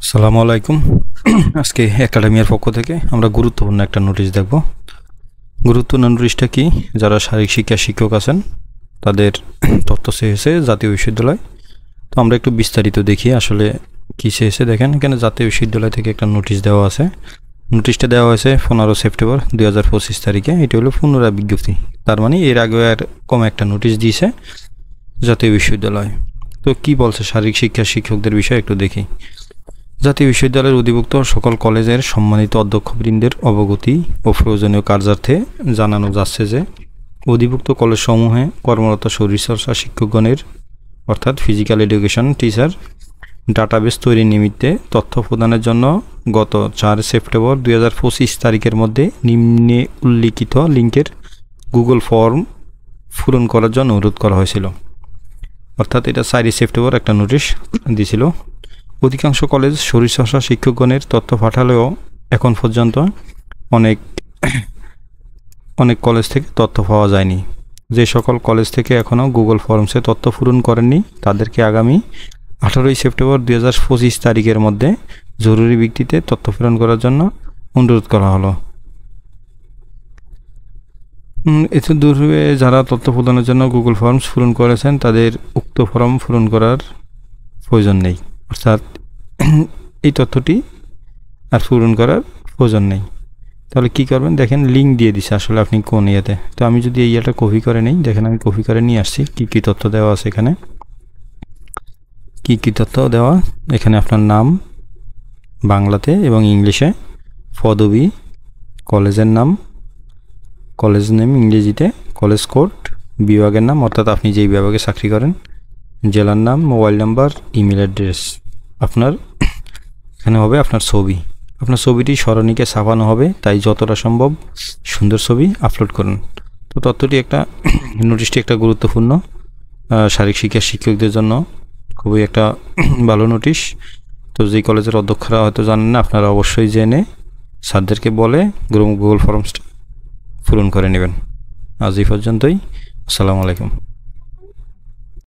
আসসালামু আলাইকুম। আজকে একাডেমির পক্ষ থেকে আমরা গুরুত্বপূর্ণ একটা নোটিশ দেখব। গুরুত্বপূর্ণ নোটিশটা কি? যারা শারীরিক শিক্ষা শিক্ষক আছেন তাদের তথ্য চেয়েছে জাতীয় বিশ্ববিদ্যালয়। তো আমরা একটু বিস্তারিত দেখি আসলে কী চেয়েছে। দেখেন এখানে জাতীয় বিশ্ববিদ্যালয় থেকে একটা নোটিশ দেওয়া আছে। নোটিশটা দেওয়া হয়েছে 15 সেপ্টেম্বর 2025 তারিখে। এটা হলো পুনরায় বিজ্ঞপ্তি, তার মানে এর আগে আর কম একটা নোটিশ দিয়েছে জাতীয় বিশ্ববিদ্যালয়। তো কি বলছে শারীরিক শিক্ষা শিক্ষকদের বিষয়ে একটু দেখি। জাতীয় বিশ্ববিদ্যালয়ের অধিভুক্ত সকল কলেজের সম্মানিত অধ্যক্ষবৃন্দের অবগতি ও প্রয়োজনীয় কার্যার্থে জানানো যাচ্ছে যে অধিভুক্ত কলেজসমূহে কর্মরত শরীরচর্চা শিক্ষকগণের অর্থাৎ ফিজিক্যাল এডুকেশন টিচার ডাটাবেস তৈরির নিমিত্তে তথ্য প্রদানের জন্য গত 4 সেপ্টেম্বর 2025 তারিখের মধ্যে নিম্নে উল্লিখিত লিঙ্কের গুগল ফর্ম পূরণ করার জন্য অনুরোধ করা হয়েছিল। অর্থাৎ এটা 4 সেপ্টেম্বর একটা নোটিশ দিয়েছিল। অধিকাংশ কলেজ শরীরচর্চা শিক্ষকগণের তথ্য পাঠালেও এখন পর্যন্ত অনেক কলেজ থেকে তথ্য পাওয়া যায়নি। যে সকল কলেজ থেকে এখনও গুগল ফর্মসে তথ্য পূরণ করেননি তাদেরকে আগামী 18 সেপ্টেম্বর 2025 তারিখের মধ্যে জরুরি ভিত্তিতে তথ্য পূরণ করার জন্য অনুরোধ করা হলো। এতে দূরে যারা তথ্য প্রদানের জন্য গুগল ফর্মস পূরণ করেছেন তাদের উক্ত ফর্ম পূরণ করার প্রয়োজন নেই। অর্থাৎ এই তথ্যটি আর পূরণ করার প্রয়োজন নেই। তাহলে কি করবেন, দেখেন লিঙ্ক দিয়ে দিছে আসলে আপনি কোন ইয়েতে। তো আমি যদি এই ইয়েটা কপি করে নিই, দেখেন আমি কপি করে নিয়ে আসছি। কী তথ্য দেওয়া আছে এখানে, কী তথ্য দেওয়া এখানে আপনার নাম বাংলাতে এবং ইংলিশে, পদবি, কলেজের নাম, কলেজ নেম ইংরেজিতে, কলেজ কোড, বিভাগের নাম অর্থাৎ আপনি যেই বিভাগে চাকরি করেন, জেলার নাম, মোবাইল নাম্বার, ইমেল অ্যাড্রেস। আপনার এখানে হবে আপনার ছবি। আপনার ছবিটি সরণিকে ছাপানো হবে, তাই যতটা সম্ভব সুন্দর ছবি আপলোড করুন। তো তথ্যটি নোটিশটি একটা গুরুত্বপূর্ণ শারীরিক শিক্ষা শিক্ষকদের জন্য খুবই একটা ভালো নোটিশ। তো যেই কলেজের অধ্যক্ষরা হয়তো জানেন না, আপনারা অবশ্যই জেনে স্যারদেরকে বলে গুগল ফর্মসটা পূরণ করে নেবেন। আজ এই পর্যন্তই। আসসালামু আলাইকুম।